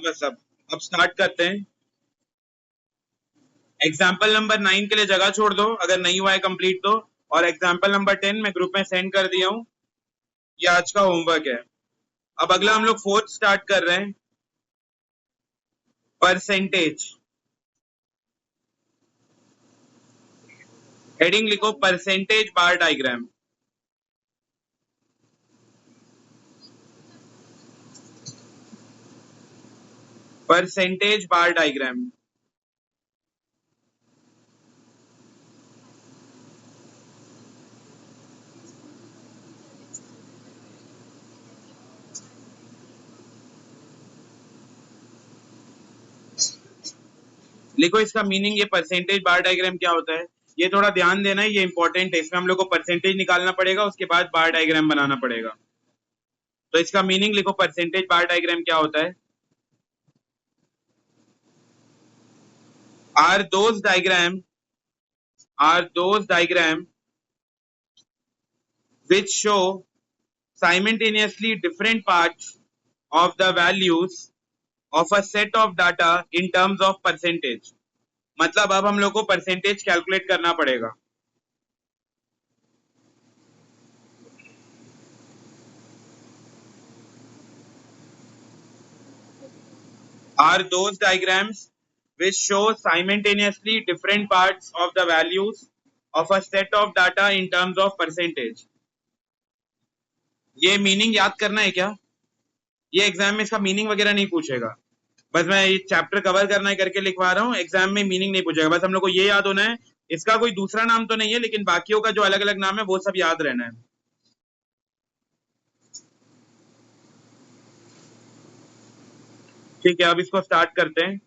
बस अब स्टार्ट करते हैं। एग्जाम्पल नंबर 9 के लिए जगह छोड़ दो अगर नहीं हुआ है कंप्लीट तो, और एग्जाम्पल नंबर 10 मैं ग्रुप में सेंड कर दिया हूँ। ये आज का होमवर्क है। अब अगला हम लोग फोर्थ स्टार्ट कर रहे हैं, परसेंटेज। हेडिंग लिखो परसेंटेज बार डायग्राम। परसेंटेज बार डायग्राम। लिखो इसका मीनिंग, ये परसेंटेज बार डायग्राम क्या होता है। ये थोड़ा ध्यान देना है, ये इंपॉर्टेंट है। इसमें हम लोग को परसेंटेज निकालना पड़ेगा, उसके बाद बार डायग्राम बनाना पड़ेगा। तो इसका मीनिंग लिखो, परसेंटेज बार डायग्राम क्या होता है। Are those diagram which show simultaneously different parts of the values of a set of data in terms of percentage। मतलब अब हम लोग को परसेंटेज कैलकुलेट करना पड़ेगा। Are those diagrams which show simultaneously different parts of the values of a set of data in terms of percentage। ये meaning याद करना है क्या? ये एग्जाम में इसका मीनिंग वगैरह नहीं पूछेगा, बस मैं ये चैप्टर कवर करना है करके लिखवा रहा हूँ। एग्जाम में मीनिंग नहीं पूछेगा, बस हम लोग को ये याद होना है। इसका कोई दूसरा नाम तो नहीं है, लेकिन बाकियों का जो अलग अलग नाम है वो सब याद रहना है। ठीक है, अब इसको स्टार्ट करते हैं।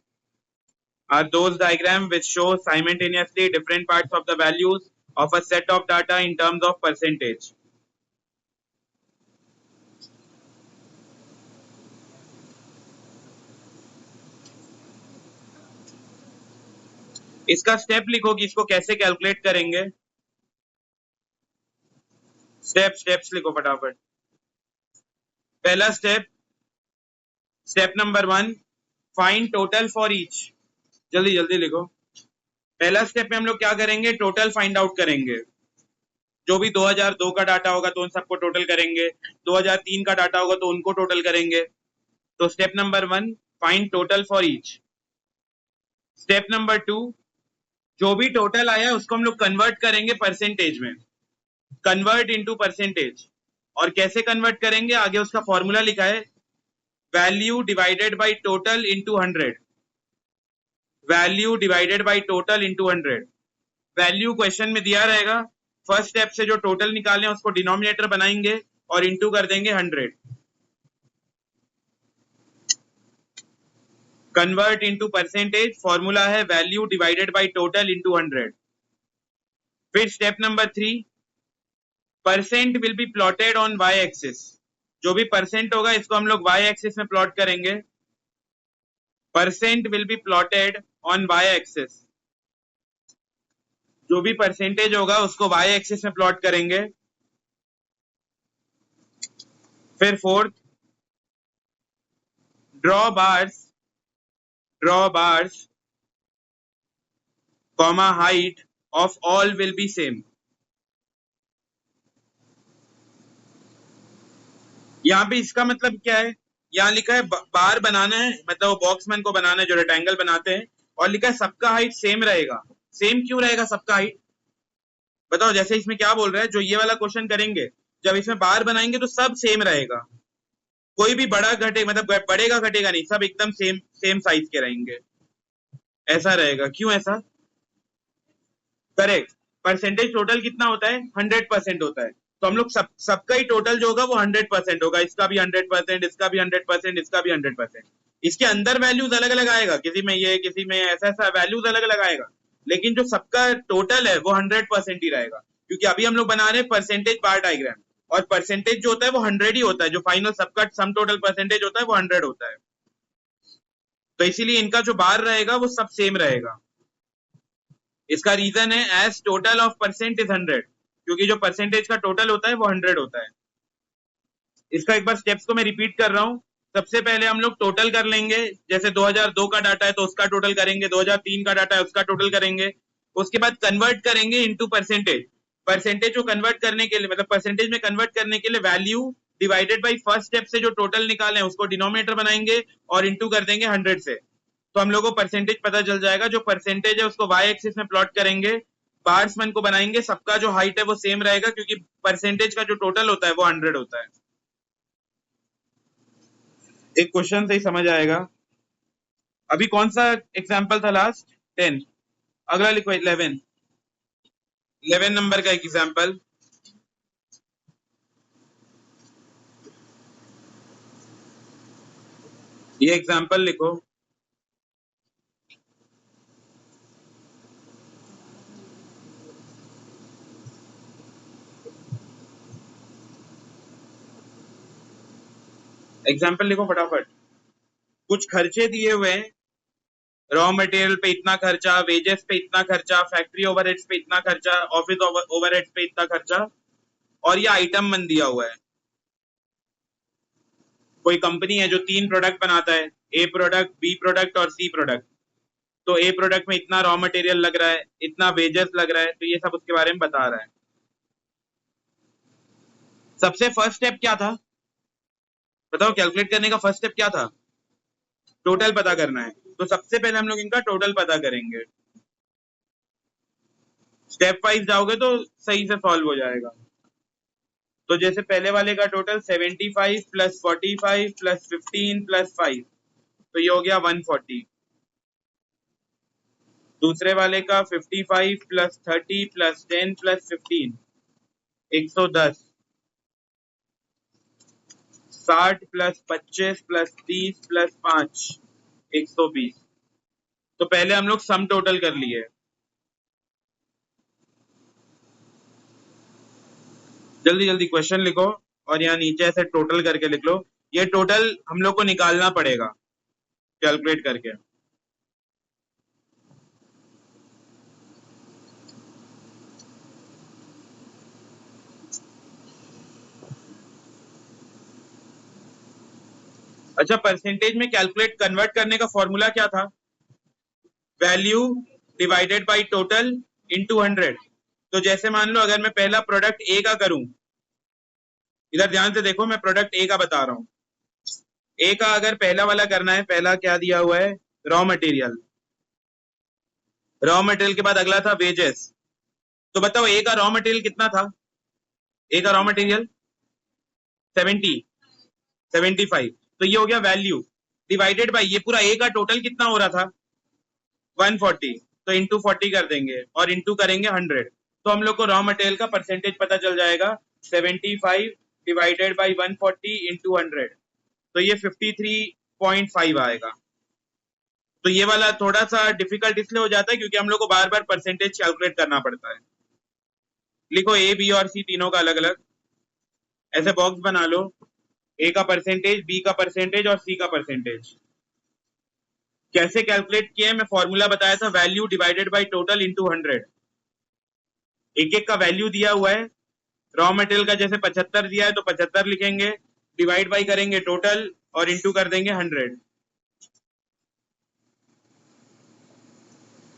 Are those diagrams which show simultaneously different parts of the values of a set of data in terms of percentage। इसका स्टेप लिखो कि इसको कैसे कैलकुलेट करेंगे। स्टेप्स लिखो फटाफट। पहला step number 1, find total for each. जल्दी जल्दी लिखो। पहला स्टेप में हम लोग क्या करेंगे, टोटल फाइंड आउट करेंगे। जो भी 2002 का डाटा होगा तो उन सबको टोटल करेंगे, 2003 का डाटा होगा तो उनको टोटल करेंगे। तो step number 1, find total for each. Step number 2, जो भी टोटल आया उसको हम लोग कन्वर्ट करेंगे परसेंटेज में। Convert into percentage. और कैसे कन्वर्ट करेंगे, आगे उसका फॉर्मूला लिखा है, value divided by total into 100। Value divided by total into 100। Value question में दिया रहेगा, फर्स्ट स्टेप से जो टोटल निकाले उसको डिनोमिनेटर बनाएंगे और इनटू कर देंगे 100। कन्वर्ट इनटू परसेंटेज, फॉर्मूला है value divided by total into 100। फिर step number 3, percent will be plotted on Y axis. जो भी परसेंट होगा इसको हम लोग वाई एक्सिस में प्लॉट करेंगे। Percent will be plotted on Y axis. जो भी परसेंटेज होगा उसको वाई एक्सिस में प्लॉट करेंगे। फिर fourth, draw bars comma height of all will be same. यहाँ पे इसका मतलब क्या है, यहाँ लिखा है बार बनाना है, मतलब वो बॉक्समैन को बनाना है जो रेक्टेंगल बनाते हैं, और लिखा है सबका हाइट सेम रहेगा। सेम क्यों रहेगा सबका हाइट, बताओ। जैसे इसमें क्या बोल रहा है, जो ये वाला क्वेश्चन करेंगे, जब इसमें बार बनाएंगे तो सब सेम रहेगा, कोई भी बड़ा घटे मतलब बढ़ेगा घटेगा नहीं, सब एकदम सेम सेम साइज के रहेंगे। ऐसा रहेगा, क्यों ऐसा? करेक्ट। परसेंटेज टोटल कितना होता है, 100% होता है। तो हम लोग सबका ही टोटल जो होगा वो 100% होगा। इसका भी 100%, इसका भी 100%, इसका भी 100%। इसके अंदर वैल्यूज अलग अलग आएगा, किसी में ये किसी में ऐसा ऐसा वैल्यूज अलग अलग आएगा, लेकिन जो सबका टोटल है वो 100% ही रहेगा। क्योंकि अभी हम लोग बना रहे हैं परसेंटेज बार डायग्राम, और परसेंटेज जो होता है वो 100 ही होता है। जो फाइनल सबका सम टोटल परसेंटेज होता है वो 100 होता है। तो इसीलिए इनका जो बार रहेगा वो सब सेम रहेगा। इसका रीजन है as total of percent is 100, क्योंकि जो परसेंटेज का टोटल होता है वो 100 होता है। इसका एक बार स्टेप्स को मैं रिपीट कर रहा हूं। सबसे पहले हम लोग टोटल कर लेंगे, जैसे 2002 का डाटा है तो उसका टोटल करेंगे, 2003 का डाटा है उसका टोटल करेंगे, उसके बाद कन्वर्ट करेंगे इनटू परसेंटेज। परसेंटेज को कन्वर्ट करने के लिए, मतलब परसेंटेज में कन्वर्ट करने के लिए value divided by first step से जो टोटल निकाले हैं उसको डिनोमिनेटर बनाएंगे और इंटू कर देंगे 100 से, तो हम लोग को परसेंटेज पता चल जाएगा। जो परसेंटेज है उसको वाई एक्सिस में प्लॉट करेंगे, बार्स मन को बनाएंगे, सबका जो हाइट है वो सेम रहेगा क्योंकि परसेंटेज का जो टोटल होता है वो 100 होता है। एक क्वेश्चन से ही समझ आएगा। अभी कौन सा एग्जाम्पल था लास्ट? 10। अगला लिखो 11। 11 नंबर का एक एग्जाम्पल। ये एग्जाम्पल लिखो। एग्जाम्पल लिखो फटाफट। कुछ खर्चे दिए हुए हैं, रॉ मटेरियल पे इतना खर्चा, वेजेस पे इतना खर्चा, फैक्ट्री ओवरहेड्स पे इतना खर्चा, ऑफिस ओवरहेड्स पे इतना खर्चा, और ये आइटम मन दिया हुआ है। कोई कंपनी है जो 3 प्रोडक्ट बनाता है, ए प्रोडक्ट, बी प्रोडक्ट और सी प्रोडक्ट। तो ए प्रोडक्ट में इतना रॉ मटेरियल लग रहा है, इतना वेजेस लग रहा है, तो ये सब उसके बारे में बता रहा है। सबसे फर्स्ट स्टेप क्या था बताओ? कैलकुलेट करने का फर्स्ट स्टेप क्या था? टोटल पता करना है। तो सबसे पहले हम लोग इनका टोटल पता करेंगे। स्टेप वाइज जाओगे तो सही से सॉल्व हो जाएगा। तो जैसे पहले वाले का टोटल 75 प्लस 45 प्लस 15 प्लस 5, तो ये हो गया 140। दूसरे वाले का 55 plus 30 plus 10 plus 15, 110। 60 plus 25 plus 30 plus 5, 120। तो पहले हम लोग सम टोटल कर लिए। जल्दी जल्दी क्वेश्चन लिखो और यहाँ नीचे ऐसे टोटल करके लिख लो। ये टोटल हम लोग को निकालना पड़ेगा कैलकुलेट करके। अच्छा, परसेंटेज में कैलकुलेट कन्वर्ट करने का फॉर्मूला क्या था? Value divided by total into 100। तो जैसे मान लो अगर मैं पहला प्रोडक्ट ए का करूं, इधर ध्यान से देखो, मैं प्रोडक्ट ए का बता रहा हूं। ए का अगर पहला वाला करना है, पहला क्या दिया हुआ है? Raw material. रॉ मटेरियल के बाद अगला था वेजेस। तो बताओ ए का रॉ मटेरियल कितना था? ए का रॉ मटेरियल 70, 75। तो ये हो गया वैल्यू डिवाइडेड बाय ये पूरा ए का टोटल कितना हो रहा था? 140। तो इंटू 40 कर देंगे और इंटू करेंगे 100। तो हम लोग को रॉ मटेरियल का परसेंटेज पता चल जाएगा। 75 डिवाइडेड बाई 140 इंटू 100, तो ये 53.5 आएगा। तो ये वाला थोड़ा सा डिफिकल्ट इसलिए हो जाता है क्योंकि हम लोग को बार बार परसेंटेज कैलकुलेट करना पड़ता है। लिखो ए, बी और सी तीनों का अलग अलग ऐसे बॉक्स बना लो। ए का परसेंटेज, बी का परसेंटेज और सी का परसेंटेज। कैसे कैलकुलेट किए? मैं फॉर्मूला बताया था, value divided by total into 100। एक एक का वैल्यू दिया हुआ है। रॉ मटेरियल का जैसे 75 दिया है तो 75 लिखेंगे, डिवाइड बाई करेंगे टोटल और इंटू कर देंगे 100।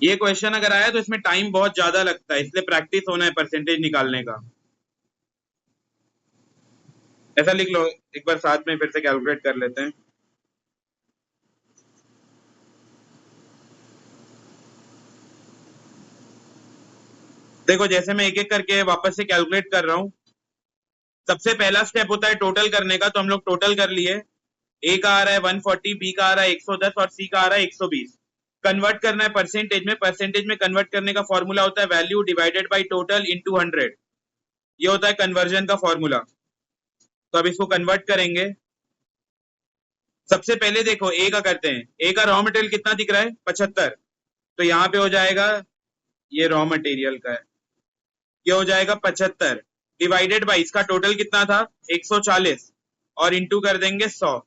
ये क्वेश्चन अगर आया तो इसमें टाइम बहुत ज्यादा लगता है, इसलिए प्रैक्टिस होना है परसेंटेज निकालने का। ऐसा लिख लो, एक बार साथ में फिर से कैलकुलेट कर लेते हैं। देखो जैसे मैं एक एक करके वापस से कैलकुलेट कर रहा हूं। सबसे पहला स्टेप होता है टोटल करने का, तो हम लोग टोटल कर लिए। ए का आ रहा है 140, बी का आ रहा है 110 और सी का आ रहा है 120। कन्वर्ट करना है परसेंटेज में। परसेंटेज में कन्वर्ट करने का फॉर्मूला होता है value divided by total into 100। ये होता है कन्वर्जन का फॉर्मूला। तो अब इसको कन्वर्ट करेंगे। सबसे पहले देखो ए का करते हैं। ए का रॉ मटेरियल कितना दिख रहा है? 75। तो यहाँ पे हो जाएगा, ये रॉ मटेरियल का है, ये हो जाएगा 75 डिवाइडेड बाई इसका टोटल कितना था? 140 और इंटू कर देंगे 100।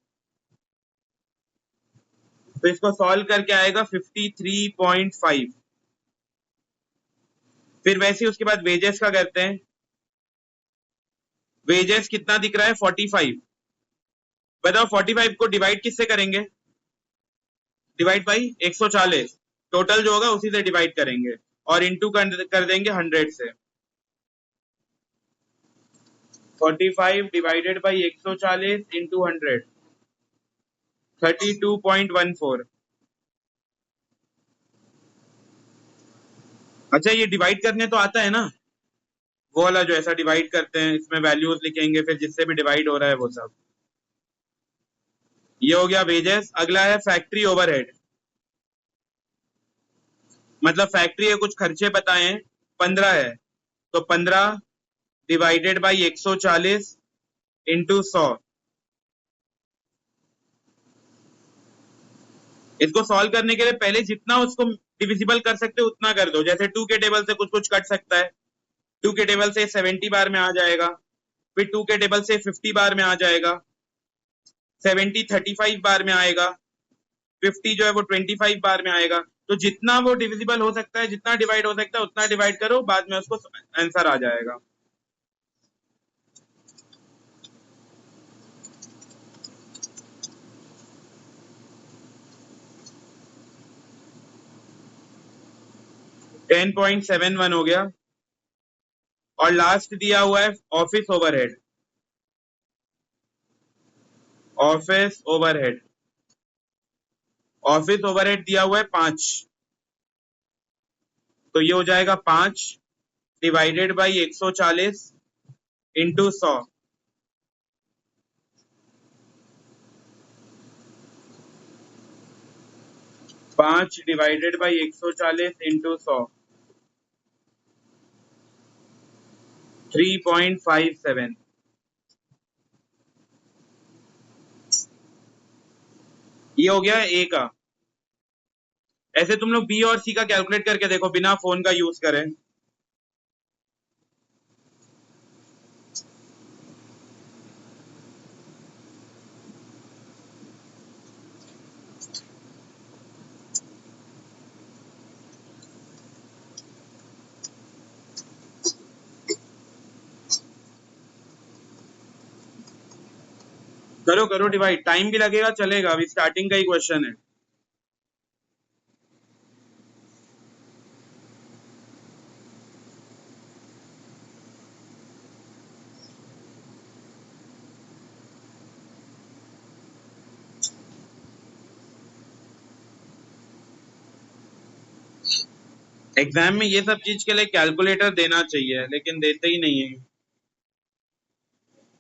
तो इसको सॉल्व करके आएगा 53.5। फिर वैसे ही उसके बाद वेजेस का करते हैं। वेजेस कितना दिख रहा है? 45। बताओ 45 को डिवाइड किससे करेंगे? डिवाइड बाई 140, टोटल जो होगा उसी से डिवाइड करेंगे और इंटू कर देंगे 100 से। 45 डिवाइडेड बाई 140 इंटू 100, 32.14। अच्छा ये डिवाइड करने तो आता है ना, वो वाला जो ऐसा डिवाइड करते हैं, इसमें वैल्यूज लिखेंगे फिर जिससे भी डिवाइड हो रहा है वो सब। ये हो गया वेजेस। अगला है फैक्ट्री ओवरहेड, मतलब फैक्ट्री के कुछ खर्चे बताए हैं, 15 है, तो 15 डिवाइडेड बाई 140 इंटू 100। इसको सॉल्व करने के लिए पहले जितना उसको डिविजिबल कर सकते हो उतना कर दो। जैसे 2 के टेबल से कुछ कुछ कट सकता है, 2 के टेबल से 70 बार में आ जाएगा, फिर 2 के टेबल से 50 बार में आ जाएगा, 70 35 बार में आएगा, 50 जो है वो 25 बार में आएगा। तो जितना वो डिविजिबल हो सकता है, जितना डिवाइड हो सकता है उतना डिवाइड करो, बाद में उसको आंसर आ जाएगा। टेन 10.71 हो गया। और लास्ट दिया हुआ है office overhead, office overhead, office overhead दिया हुआ है 5, तो ये हो जाएगा 5 divided by 140 into 100। 5 divided by 140 into 100, 3.57। ये हो गया ए का। ऐसे तुम लोग बी और सी का कैलकुलेट करके देखो बिना फोन का यूज करें। करो करो डिवाइड, टाइम भी लगेगा, चलेगा, अभी स्टार्टिंग का ही क्वेश्चन है। एग्जाम में ये सब चीज के लिए कैलकुलेटर देना चाहिए, लेकिन देते ही नहीं है।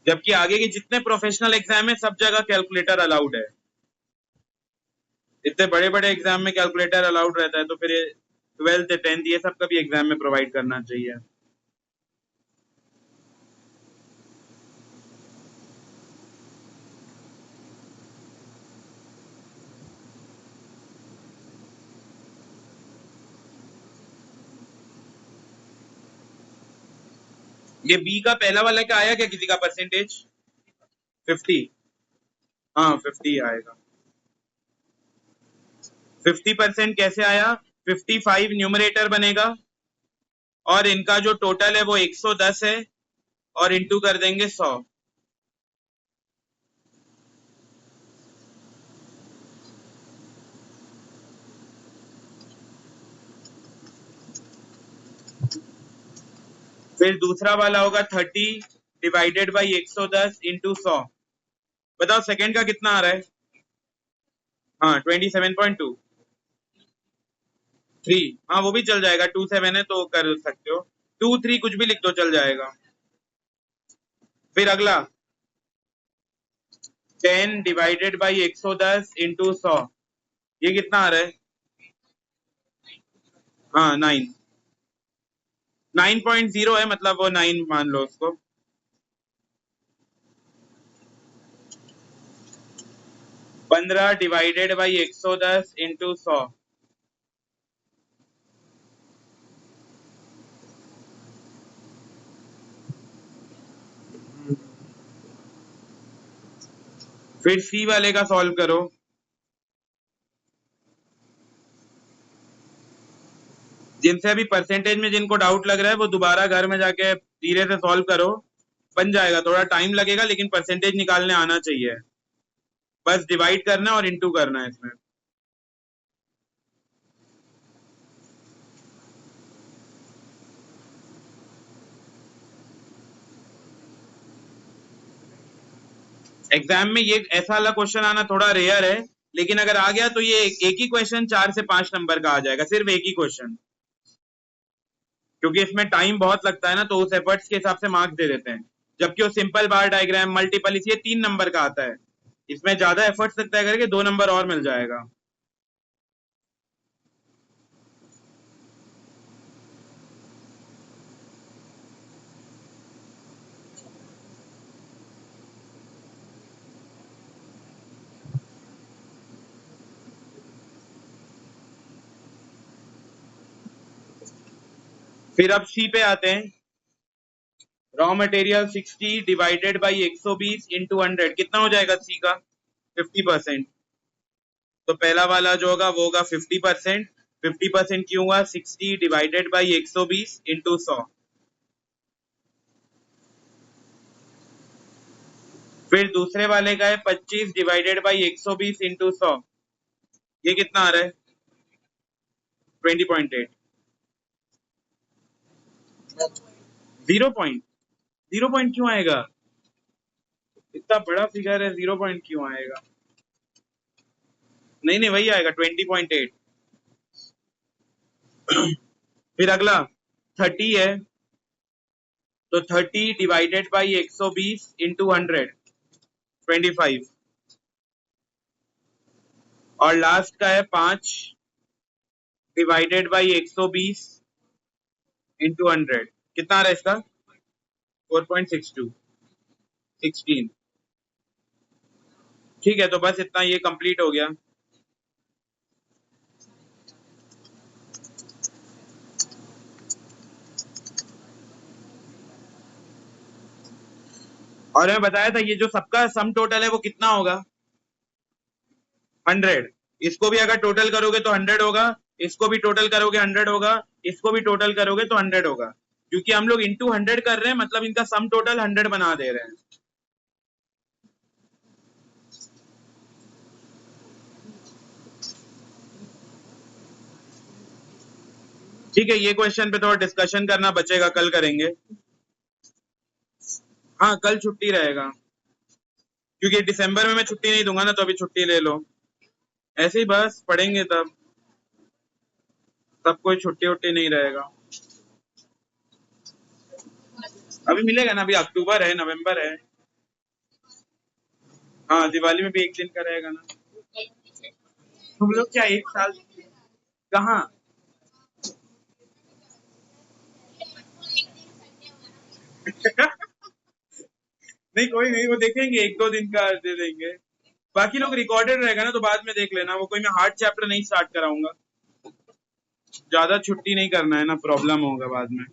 जबकि आगे के जितने प्रोफेशनल एग्जाम है सब जगह कैलकुलेटर अलाउड है। इतने बड़े बड़े एग्जाम में कैलकुलेटर अलाउड रहता है, तो फिर 12th 10th ये सब का भी एग्जाम में प्रोवाइड करना चाहिए। ये बी का पहला वाला का आया क्या किसी का परसेंटेज? 50, हाँ 50 आएगा। 50% कैसे आया? 55 न्यूमरेटर बनेगा और इनका जो टोटल है वो 110 है, और इंटू कर देंगे 100। फिर दूसरा वाला होगा 30 डिवाइडेड बाई 110 इंटू 100। बताओ सेकंड का कितना आ रहा है? हाँ 27.2। 3, हाँ वो भी चल जाएगा, 27 है तो कर सकते हो, 23 कुछ भी लिख दो चल जाएगा। फिर अगला 10 डिवाइडेड बाई 110 इंटू 100, ये कितना आ रहा है? हाँ 9, 9.0 है, मतलब वो 9 मान लो उसको। पंद्रह डिवाइडेड बाई 110 इंटू 100, फिर सी वाले का सॉल्व करो। जिनसे अभी परसेंटेज में जिनको डाउट लग रहा है वो दोबारा घर में जाके धीरे से सॉल्व करो, बन जाएगा, थोड़ा टाइम लगेगा लेकिन परसेंटेज निकालने आना चाहिए। बस डिवाइड करना है और इंटू करना है इसमें। एग्जाम में ये ऐसा वाला क्वेश्चन आना थोड़ा रेयर है, लेकिन अगर आ गया तो ये एक ही क्वेश्चन 4 से 5 नंबर का आ जाएगा, सिर्फ एक ही क्वेश्चन, क्योंकि इसमें टाइम बहुत लगता है ना, तो उस एफर्ट्स के हिसाब से मार्क्स दे देते हैं। जबकि वो सिंपल बार डायग्राम, मल्टीपल, ये 3 नंबर का आता है, इसमें ज्यादा एफर्ट्स लगता है करके 2 नंबर और मिल जाएगा। फिर अब सी पे आते हैं। Raw material 60 divided by 120 into 100 कितना हो जाएगा सी का? 50%। तो पहला वाला जो होगा वो होगा 50%। 50% क्यों हुआ? 60 डिवाइडेड बाई 120 इंटू 100। फिर दूसरे वाले का है 25 डिवाइडेड बाई 120 इंटू 100, ये कितना आ रहा है? 20.8। 0 पॉइंट क्यों आएगा? इतना बड़ा फिगर है, 0 पॉइंट क्यों आएगा? नहीं नहीं, वही आएगा 20.8। फिर अगला 30 है, तो 30 डिवाइडेड बाई 120 इंटू 100, 25। और लास्ट का है 5 डिवाइडेड बाई 120 इंटू 100, कितना आ रहा है इसका? 4.62, 16। ठीक है, तो बस इतना, ये कंप्लीट हो गया। और मैं बताया था ये जो सबका सम टोटल है वो कितना होगा? 100। इसको भी अगर टोटल करोगे तो 100 होगा, इसको भी टोटल करोगे 100 होगा, इसको भी टोटल करोगे तो 100 होगा, क्योंकि हम लोग इंटू 100 कर रहे हैं, मतलब इनका सम टोटल 100 बना दे रहे हैं। ठीक है, ये क्वेश्चन पे थोड़ा डिस्कशन करना बचेगा, कल करेंगे। हाँ, कल छुट्टी रहेगा, क्योंकि दिसंबर में मैं छुट्टी नहीं दूंगा ना, तो अभी छुट्टी ले लो। ऐसे ही बस पढ़ेंगे, तब कोई छुट्टी उट्टी नहीं रहेगा। अभी मिलेगा ना, अभी अक्टूबर है, नवंबर है। हाँ, दिवाली में भी एक दिन का रहेगा ना। तुम लोग क्या एक साल? कहाँ? नहीं, कोई नहीं, वो देखेंगे, 1-2 दिन का दे देंगे। बाकी लोग रिकॉर्डेड रहेगा ना, तो बाद में देख लेना, वो कोई मैं हार्ड चैप्टर नहीं स्टार्ट कराऊंगा। ज्यादा छुट्टी नहीं करना है ना, प्रॉब्लम होगा बाद में।